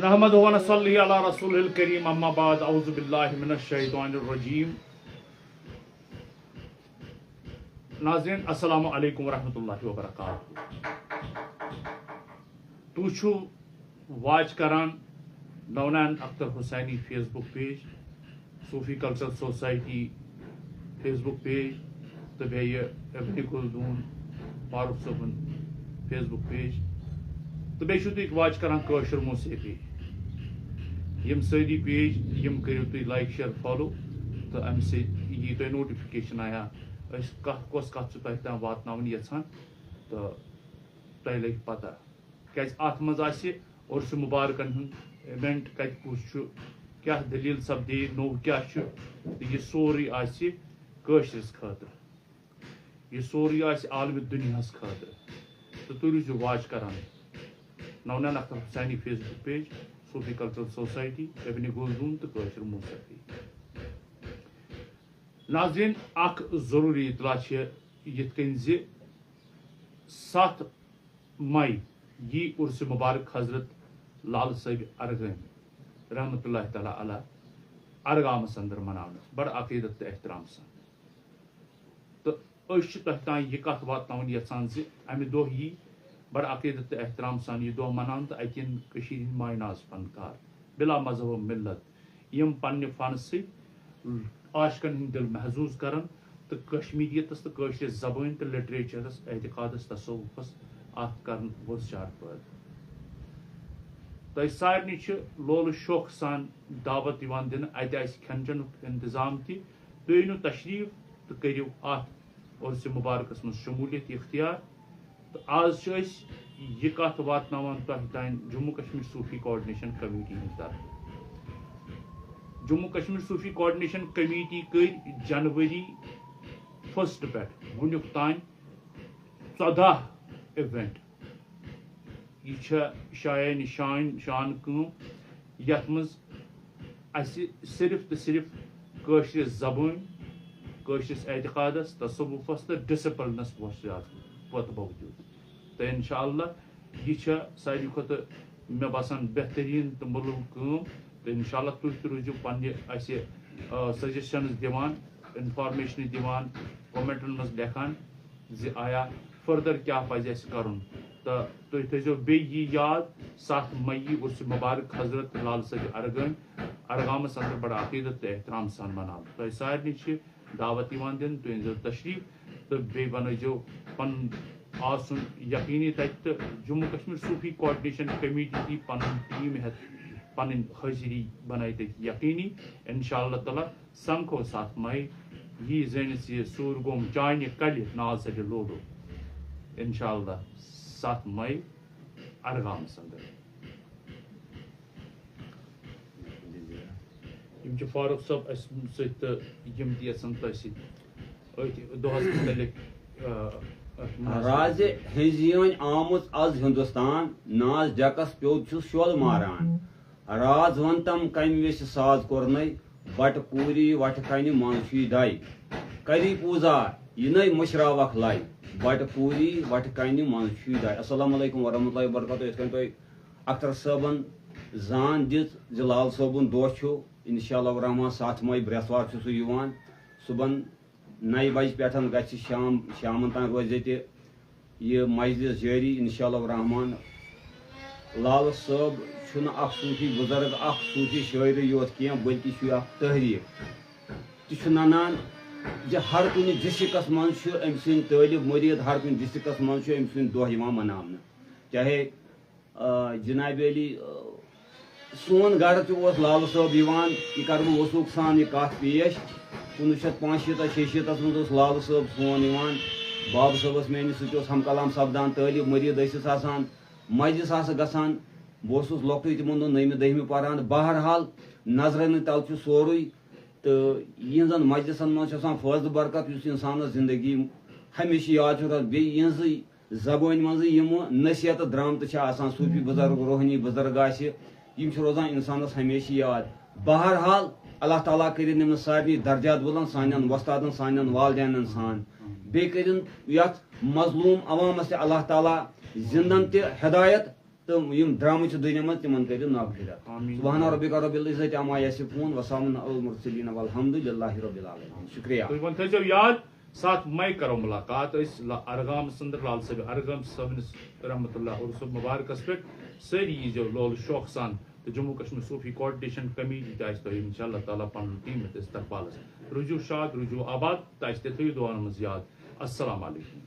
نحمد و نصلی علی رسول الکریم اما بعد اعوذ باللہ من الشیطان الرجیم. ناظرین السلام علیکم ورحمۃ اللہ وبرکاتہ. تُہۍ چھِو واچ کران نونان اختر حسینی فیس بک پیج, صوفی کلچرل سوسائٹی فیس بک پیج تو بیٚیہِ ابن خلدون فاروق صٲبُن فیس بک پیج تو بیٚیہِ چھِو تُہۍ واچ کران کٲشُر موسیقی. یِم سٲری پیج یِم کٔرِو تُہۍ لایک شیر فالو تہٕ اَمہِ سۭتۍ یی تۄہہِ نوٹِفِکیشن آیا أسۍ کۄس کَتھ چھِ تۄہہِ تام واتناوٕنۍ یژھان تہٕ تۄہہِ لگہِ پتہ کیازِ اَتھ منٛز آسہِ عرسہِ مُبارکن ہُنٛد اِوینٹ کَتہِ کُس چھُ کیاہ دٔلیٖل سپدے نوٚو کیاہ چھُ تہٕ یہِ سورُے آسہِ کٲشرِس خٲطرٕ, یہِ سورُے آسہِ عالمہِ دُنیاہَس خٲطرٕ تہٕ تُہۍ روٗزِو واچ کران نونان اختر حسینی فیس بک پیج, صوفی کلچرل سوسائٹی, ابن خلدون تہٕ کٲشُر موسیقی. ناظرین اکھ ضروٗری اطلاع چھِ یِتھ کٔنۍ زِ 7 مئی یی عرسہِ مُبارک حضرت لال صٲبہِ ارغٲنی رحمتہ اللہ تعالیٰ علیٰ ارگامس اندر مناونہٕ بڑٕ عقیدت تہٕ احترام سان. تہٕ أسۍ چھِ تۄہہِ تام یہِ کتھ واتناوٕنۍ یژھان زِ امہِ دۄہ یی بڑٕ عقیدت تہٕ احترام سان یہِ دۄہ مناونہٕ تہٕ اتہِ یِن کٔشیٖرِ ہٕنٛدۍ ماے ناز فنکار بلا مذہب و ملت یِم پننہِ فنہٕ سۭتۍ عاشقن ہٕنٛدۍ دل محظوٗظ کران تہٕ کشمیٖریتس تہٕ کٲشرِس زبٲنۍ تہٕ لٹریچرس اعتقادس تصوُفس اتھ کرن وُرشار پٲدٕ. تۄہہِ سارنٕے چھِ لولہٕ شوقہٕ سان دعوت یِوان دِنہٕ, اتہِ آسہِ کھٮ۪ن چٮ۪نُک انتظام تہِ. تُہۍ أنِو تشریٖف تہٕ کٔرِو اتھ عرسہِ مُبارکس منٛز شموٗلیت اختیار. تہٕ آز چھِ أسۍ یہِ کتھ واتناوان تۄہہِ تام جموں کشمیٖر صوٗفی کوآرڈِنیشن کمیٹی ہٕنٛدِ طرفہٕ. جموں کشمیٖر صوٗفی کوآرڈِنیشن کمیٹی کٔرۍ جنؤری 1 پٮ۪ٹھ وُنیُک تام 14 اِوینٹ. یہِ چھےٚ شایانہِ شان کٲم یتھ منٛز اسہِ صرف تہٕ صرف کٲشرِس زبٲنۍ, کٲشرِس اعتقادس, تصوُفس تہٕ ڈسپلنس پوٚت موجوٗد. تہٕ انشاء اللہ یہِ چھےٚ ساروی کھۄتہٕ مےٚ باسان بہتریٖن تہٕ مُلُم کٲم. تہٕ انشاء اللہ تُہۍ تہِ روٗزِو پننہِ اَسہِ سجشنز دِوان, انفارمیشنہٕ دِوان, کومنٹن منٛز لیکھان زِ آیا فٔردر کیاہ پزِ اَسہِ کرُن. تہٕ تُہۍ تھٲیزیو بیٚیہِ یہِ یاد 7 مئی عرسہِ مُبارک حضرت لال صٲبہِ ارغٲنی ارگامس اندر بڑٕ عقیدت تہٕ احترام سان مناونہٕ. تۄہہِ سارنٕے چھِ دعوت یِوان دِنہٕ, تُہۍ أنزیو تشریٖف تہٕ بیٚیہِ بنٲیزیو پنُن آسُن یقیٖنی تتہِ. تہٕ جموں کشمیٖر صوٗفی کوآرڈِنیشن کمیٹی دی پنُن ٹیٖم ہٮ۪تھ پنٕنۍ حٲضری بنایہِ تتہِ یقیٖنی. انشاء اللہ تعالیٰ سمکھو 7 مئی یی زٲنِتھ یہِ سوٗر گوم چانہِ کلہِ نال ژَلہِ لولو. انشاء اللہ 7 مئی ارگامس اندر. یِم چھِ فاروق صٲب اَسہِ سۭتۍ تہٕ یِم تہِ یژھان تۄہہِ سۭتۍ أتھۍ دۄہس متعلق رازِ ہیٚزیٲنۍ آمٕژ آز ہندوستان ناز ڈٮ۪کس پیوٚد چھُ شۄل ماران. راز ونتم کمہِ ویسہِ ساز کوٚرنَے بٹہٕ کوٗری وٹھٕ کنہِ منٛز چھُے دَے کری پوٗزا یِنَے مٔشراوکھ لَے بٹہٕ کوٗری وٹھٕ کنہِ منٛز چھُے دَے. السلام علیکم ورحمۃ اللہ وبرکاتہ. یِتھ کٔنۍ تۄہہِ اختر صٲبن زان دِژ زِ لال صٲبُن دۄہ چھُ انشاء اللہ الرحمان 7 مئی برٛٮ۪سوار چھُ سُہ یِوان. صُبحن 9 بجہِ پٮ۪ٹھ گژھِ شامن تام روزِ ییٚتہِ یہِ مجلس جٲری انشاء اللہ الرحمان. لال صٲب چھُنہٕ اکھ صوٗفی بُزرگ اکھ صوٗفی شٲعرٕے یوت کینٛہہ بٔلکہِ چھُ یہِ اکھ تحریٖک تہِ چھُ ننان زِ ہر کُنہِ ڈسٹرکس منٛز چھُ أمۍ سٕنٛدۍ طٲلب مُریٖد, ہر کُنہِ ڈسٹرکس منٛز چھُ أمۍ سُنٛد دۄہ یِوان مناونہٕ. چاہے جناب علی سون گرٕ تہِ اوس لال صٲب یِوان. یہِ کرٕ بہٕ وثوٗق سان یہِ کتھ پیش. 1965-66 منٛز اوس لال صٲب سون یِوان. بابہٕ صٲبس میٲنِس سۭتۍ اوس ہم کلام سپدان, طٲلب مُریٖد ٲسِس آسان, مجلس آسہٕ گژھان. بہٕ اوسُس لۄکٹُے تِمن دۄہن 9مہِ 10مہِ پران. بہرحال نظرنہٕ تل چھُ سورُے. تہٕ یِہنٛزن مجلسن منٛز چھُ آسان فٲضلہٕ برکت یُس اِنسانس زندگی ہمیشہِ یاد چھُ روزان. بیٚیہِ یِہنٛزٕے زبٲنۍ منٛزٕے یِمہٕ نصیحتہٕ درامژٕ چھِ آسان, صوٗفی بُزرگ روحٲنی بُزرگ آسہِ, یِم چھِ روزان اِنسانس ہمیشہِ یاد. بہرحال اللہ تعالیٰ کٔرِنۍ یِمن سارنٕے درجات بُلند, سانٮ۪ن وۄستادن سانٮ۪ن والدینن سان. بیٚیہِ کٔرِنۍ یتھ مظلوٗم عوامس تہِ اللہ تعالیٰ زِندن تہِ ہدایت تو یم ڈرامہ چھ دنیا مز تمن کریو ناگزیر آمین. سبحان ربک رب العزت عما یصفون وسلام علی المرسلین والحمد للہ رب العالمین. شکریہ. تُہۍ وۄنۍ تھٲیزیو یاد 7 مئی کرو ملاقات أسۍ ارگام سندر لال صٲب ارگام صٲبنس رحمۃ اللہ عرص مبارکس پٮ۪ٹھ سٲری ییٖزیو لول شوق سان تہٕ جموں کشمیر صوفی کوآرڈِنیشن کمیٹی تہِ آسہِ تۄہہِ انشاء اللہ تعالیٰ پنُن ٹیٖم استقبالس. روٗزِو شاد روٗزِو آباد تہٕ اَسہِ تہِ تھٲیِو دُعاہن منٛز یاد. السلام علیکم.